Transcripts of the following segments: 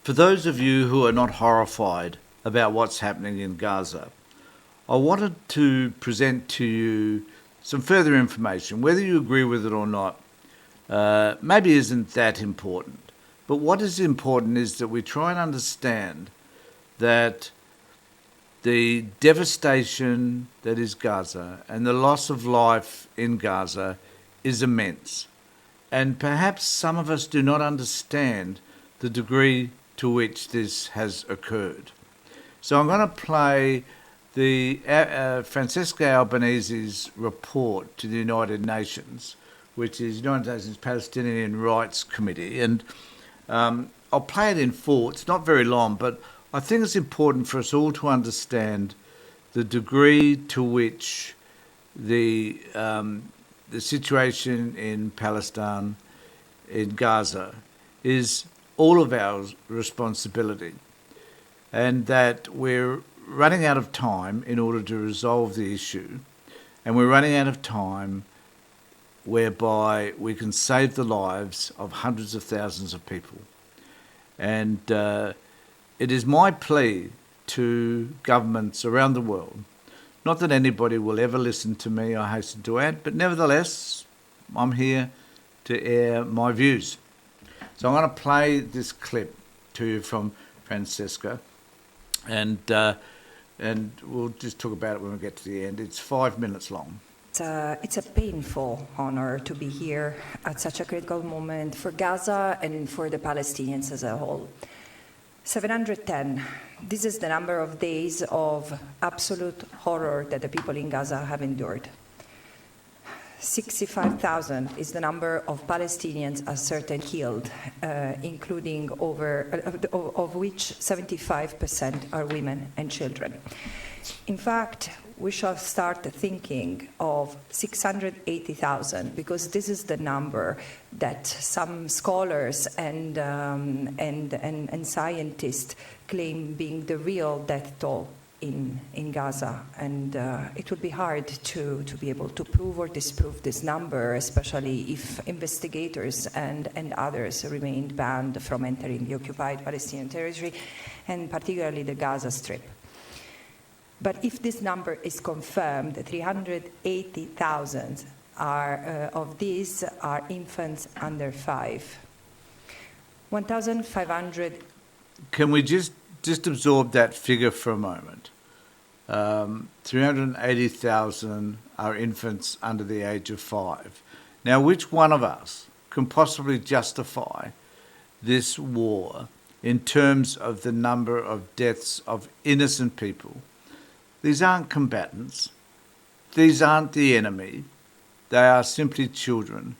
For those of you who are not horrified about what's happening in Gaza, I wanted to present to you some further information. Whether you agree with it or not, maybe isn't that important. But what is important is that we try and understand that the devastation that is Gaza and the loss of life in Gaza is immense. And perhaps some of us do not understand the degree to which this has occurred. So I'm going to play the Francesca Albanese's report to the United Nations, which is United Nations Palestinian Rights Committee. And I'll play it in full. It's not very long, but I think it's important for us all to understand the degree to which the situation in Palestine, in Gaza, is all of our responsibility, and that we're running out of time in order to resolve the issue, and we're running out of time whereby we can save the lives of hundreds of thousands of people. And it is my plea to governments around the world, not that anybody will ever listen to me, I hasten to add, but nevertheless, I'm here to air my views. So I'm going to play this clip to you from Francesca, and we'll just talk about it when we get to the end. It's 5 minutes long. It's a painful honor to be here at such a critical moment for Gaza and for the Palestinians as a whole. 710. This is the number of days of absolute horror that the people in Gaza have endured. 65,000 is the number of Palestinians ascertained killed, including of which 75% are women and children. In fact, we shall start thinking of 680,000 because this is the number that some scholars and scientists claim being the real death toll in Gaza, and it would be hard to be able to prove or disprove this number, especially if investigators and others remained banned from entering the occupied Palestinian territory, and particularly the Gaza Strip. But if this number is confirmed, 380,000 of these are infants under 5. 1,500. Can we just absorb that figure for a moment? 380,000 are infants under the age of 5. Now, which one of us can possibly justify this war in terms of the number of deaths of innocent people? These aren't combatants. These aren't the enemy. They are simply children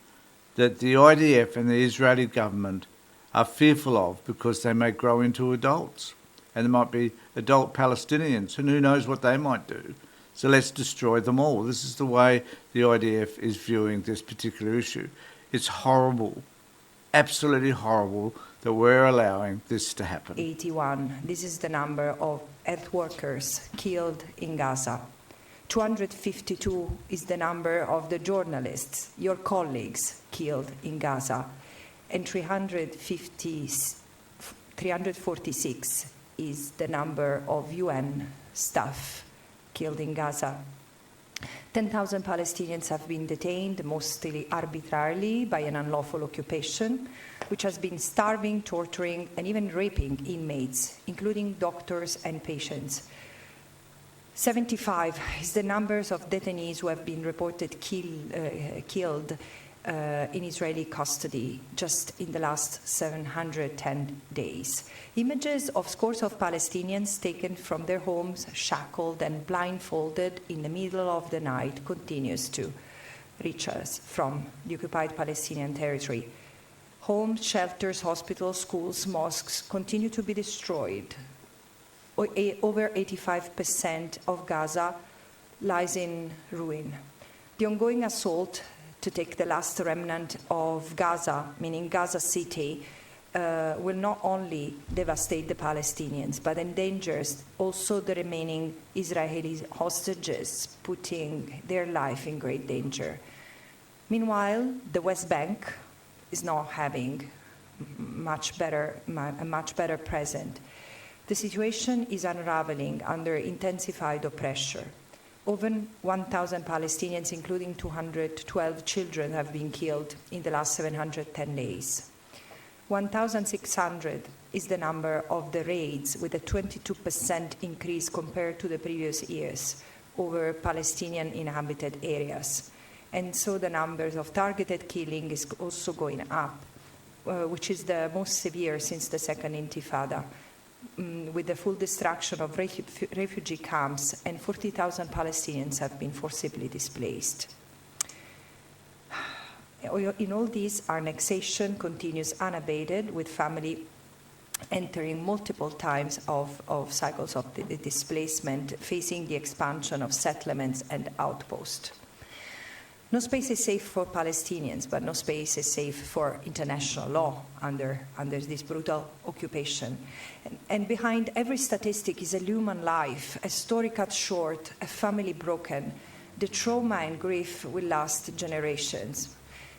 that the IDF and the Israeli government are fearful of because they may grow into adults. And there might be adult Palestinians, and who knows what they might do. So let's destroy them all. This is the way the IDF is viewing this particular issue. It's horrible, absolutely horrible, that we're allowing this to happen. 81. This is the number of health workers killed in Gaza. 252 is the number of the journalists, your colleagues, killed in Gaza. And 346 is the number of UN staff killed in Gaza. 10,000 Palestinians have been detained, mostly arbitrarily, by an unlawful occupation, which has been starving, torturing, and even raping inmates, including doctors and patients. 75 is the numbers of detainees who have been reported killed in Israeli custody just in the last 710 days. Images of scores of Palestinians taken from their homes, shackled and blindfolded in the middle of the night continues to reach us from the occupied Palestinian territory. Homes, shelters, hospitals, schools, mosques continue to be destroyed. Over 85% of Gaza lies in ruin. The ongoing assault to take the last remnant of Gaza, meaning Gaza City, will not only devastate the Palestinians, but endangers also the remaining Israeli hostages, putting their life in great danger. Meanwhile, the West Bank is not having a much better present. The situation is unraveling under intensified pressure. Over 1,000 Palestinians, including 212 children, have been killed in the last 710 days. 1,600 is the number of the raids, with a 22% increase compared to the previous years over Palestinian inhabited areas. And so the numbers of targeted killing is also going up, which is the most severe since the Second Intifada, with the full destruction of refugee camps, and 40,000 Palestinians have been forcibly displaced. In all this, annexation continues unabated, with family entering multiple times of cycles of displacement, facing the expansion of settlements and outposts. No space is safe for Palestinians, but no space is safe for international law under this brutal occupation. And behind every statistic is a human life, a story cut short, a family broken. The trauma and grief will last generations.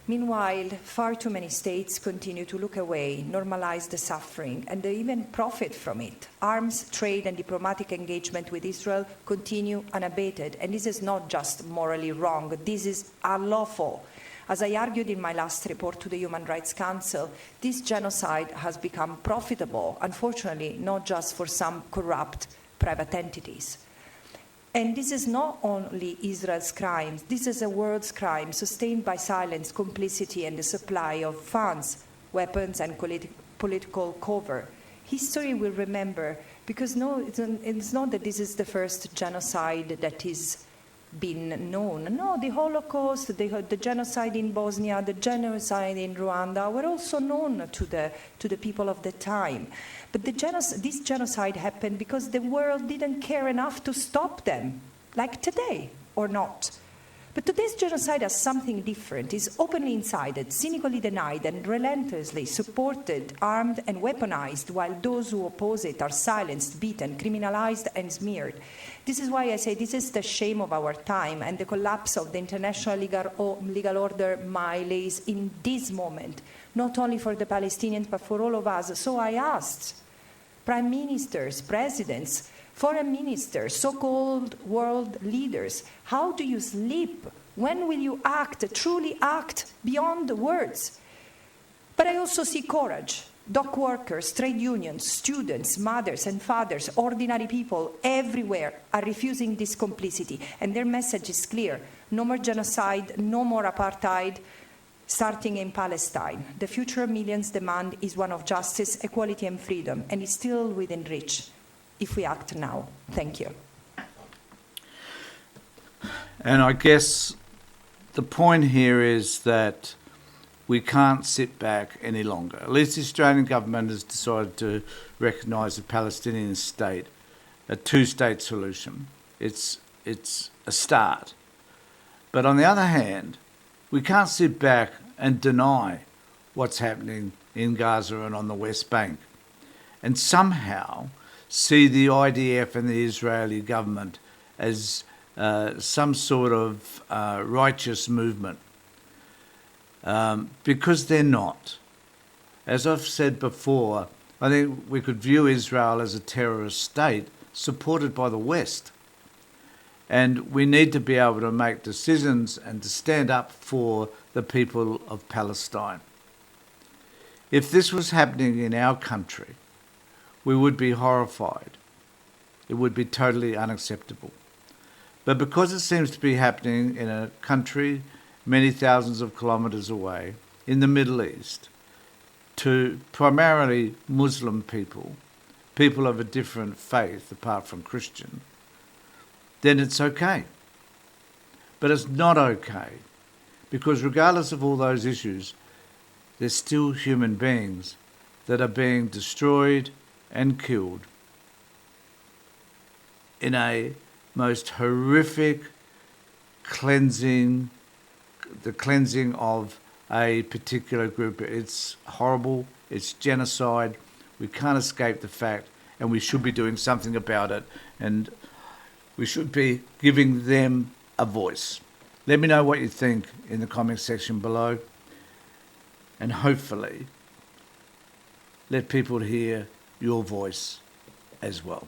Meanwhile, far too many states continue to look away, normalize the suffering, and they even profit from it. Arms, trade, and diplomatic engagement with Israel continue unabated, and this is not just morally wrong, this is unlawful. As I argued in my last report to the Human Rights Council, this genocide has become profitable, unfortunately, not just for some corrupt private entities. And this is not only Israel's crime, this is a world's crime sustained by silence, complicity, and the supply of funds, weapons, and political cover. History will remember, because it's not that this is the first genocide that is been known. No, the Holocaust, the genocide in Bosnia, the genocide in Rwanda were also known to the people of the time. But this genocide happened because the world didn't care enough to stop them, like today, or not. But today's genocide has something different. It's openly incited, cynically denied, and relentlessly supported, armed, and weaponized, while those who oppose it are silenced, beaten, criminalized, and smeared. This is why I say this is the shame of our time, and the collapse of the international legal order lays in this moment, not only for the Palestinians, but for all of us. So I asked prime ministers, presidents, foreign ministers, so-called world leaders, how do you sleep? When will you act, truly act beyond the words? But I also see courage. Dock workers, trade unions, students, mothers and fathers, ordinary people everywhere are refusing this complicity. And their message is clear: no more genocide, no more apartheid, starting in Palestine. The future millions demand is one of justice, equality and freedom, and is still within reach if we act now. Thank you. And I guess the point here is that we can't sit back any longer. At least the Australian government has decided to recognise the Palestinian state, a two-state solution. It's a start. But on the other hand, we can't sit back and deny what's happening in Gaza and on the West Bank, and somehow see the IDF and the Israeli government as some sort of righteous movement, because they're not. As I've said before, I think we could view Israel as a terrorist state supported by the West. And we need to be able to make decisions and to stand up for the people of Palestine. If this was happening in our country, we would be horrified. It would be totally unacceptable. But because it seems to be happening in a country many thousands of kilometres away, in the Middle East, to primarily Muslim people, people of a different faith apart from Christian, then it's okay. But it's not okay, because regardless of all those issues, there's still human beings that are being destroyed and killed in a most horrific cleansing, the cleansing of a particular group. It's horrible, it's genocide, we can't escape the fact, and we should be doing something about it, and we should be giving them a voice. Let me know what you think in the comment section below, and hopefully let people hear your voice as well.